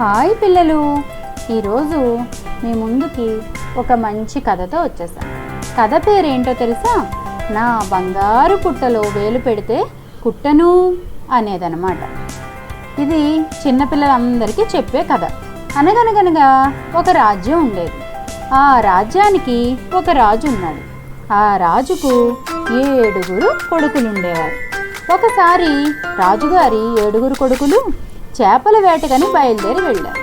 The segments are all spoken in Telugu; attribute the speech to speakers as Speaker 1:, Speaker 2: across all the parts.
Speaker 1: హాయ్ పిల్లలు, ఈరోజు మీ ముందుకి ఒక మంచి కథతో వచ్చేసాను. కథ పేరేంటో తెలుసా? నా బంగారు పుట్టలో వేలు పెడితే కుట్టను అనేదన్నమాట. ఇది చిన్నపిల్లలందరికీ చెప్పే కథ. అనగనగనగా ఒక రాజ్యం ఉండేది. ఆ రాజ్యానికి ఒక రాజు ఉన్నాడు. ఆ రాజుకు 7 కొడుకులు ఉండేవారు. ఒకసారి రాజుగారి 7 కొడుకులు చేపల వేటకని బయలుదేరి వెళ్ళారు.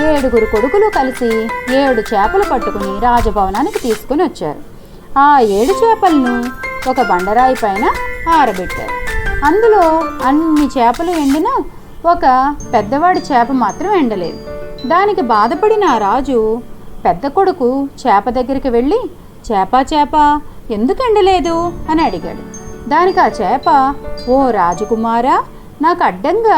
Speaker 1: 7 కొడుకులు కలిసి 7 చేపలు పట్టుకుని రాజభవనానికి తీసుకుని వచ్చారు. ఆ 7 చేపలను ఒక బండరాయి పైన ఆరబెట్టారు. అందులో అన్ని చేపలు ఎండినా ఒక పెద్దవాడి చేప మాత్రం ఎండలేదు. దానికి బాధపడిన ఆ రాజు పెద్ద కొడుకు చేప దగ్గరికి వెళ్ళి, చేప ఎందుకు ఎండలేదు అని అడిగాడు. దానికి ఆ చేప, ఓ రాజకుమారా, నాకు అడ్డంగా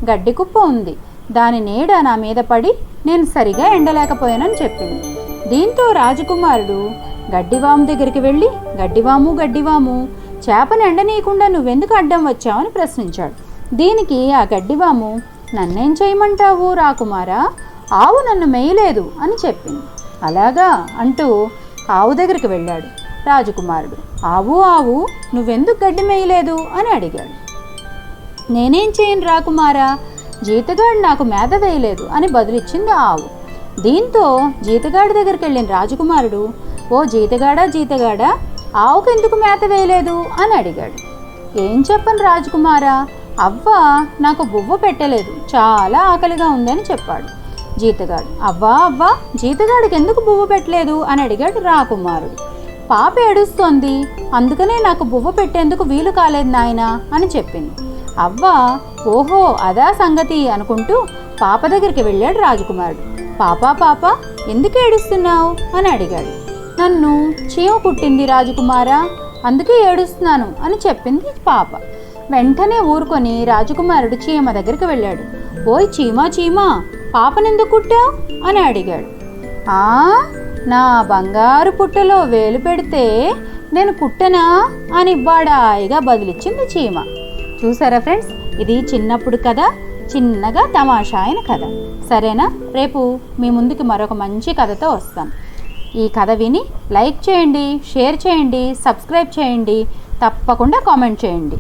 Speaker 1: గడ్డి కుప్ప ఉంది, దాని నీడ నా మీద పడి నేను సరిగా ఎండలేకపోయానని చెప్పింది. దీంతో రాజకుమారుడు గడ్డివాము దగ్గరికి వెళ్ళి, గడ్డివాము చేపను ఎండనీయకుండా నువ్వెందుకు అడ్డం వచ్చావని ప్రశ్నించాడు. దీనికి ఆ గడ్డివాము, నన్నేం చేయమంటావు రాకుమారా, ఆవు నన్ను మేయలేదు అని చెప్పింది. అలాగా అంటూ ఆవు దగ్గరికి వెళ్ళాడు రాజకుమారుడు. ఆవు నువ్వెందుకు గడ్డి మేయలేదు అని అడిగాడు. నేనేం చేయను రాకుమారా, జీతగాడు నాకు మేత వేయలేదు అని బదులిచ్చింది ఆవు. దీంతో జీతగాడి దగ్గరికి వెళ్ళిన రాజకుమారుడు, ఓ జీతగాడా ఆవుకు ఎందుకు మేత వేయలేదు అని అడిగాడు. ఏం చెప్పను రాజకుమారా, అవ్వ నాకు బువ్వ పెట్టలేదు, చాలా ఆకలిగా ఉందని చెప్పాడు జీతగాడు. అవ్వా జీతగాడికి ఎందుకు బువ్వ పెట్టలేదు అని అడిగాడు రాకుమారుడు. పాప ఏడుస్తోంది, అందుకనే నాకు బువ్వ పెట్టేందుకు వీలు కాలేదు నాయనా అని చెప్పింది. అవ్వ, ఓహో అదా సంగతి అనుకుంటూ పాప దగ్గరికి వెళ్ళాడు రాజకుమారుడు. పాప ఎందుకు ఏడుస్తున్నావు అని అడిగాడు. నన్ను చీమ కుట్టింది రాజకుమారా, అందుకే ఏడుస్తున్నాను అని చెప్పింది పాప. వెంటనే ఊరుకొని రాజకుమారుడు చీమ దగ్గరికి వెళ్ళాడు. ఓయ్ చీమ పాపనెందుకు కుట్టావు అని అడిగాడు. నా బంగారు పుట్టలో వేలు పెడితే నేను కుట్టనా అని బాడాయిగా బదులిచ్చింది చీమ. చూసారా ఫ్రెండ్స్, ఇది చిన్నప్పుడు కథ, చిన్నగా తమాషా అయిన కథ. సరేనా? రేపు మీ ముందుకి మరొక మంచి కథతో వస్తాను. ఈ కథ విని లైక్ చేయండి, షేర్ చేయండి, సబ్స్క్రైబ్ చేయండి, తప్పకుండా కామెంట్ చేయండి.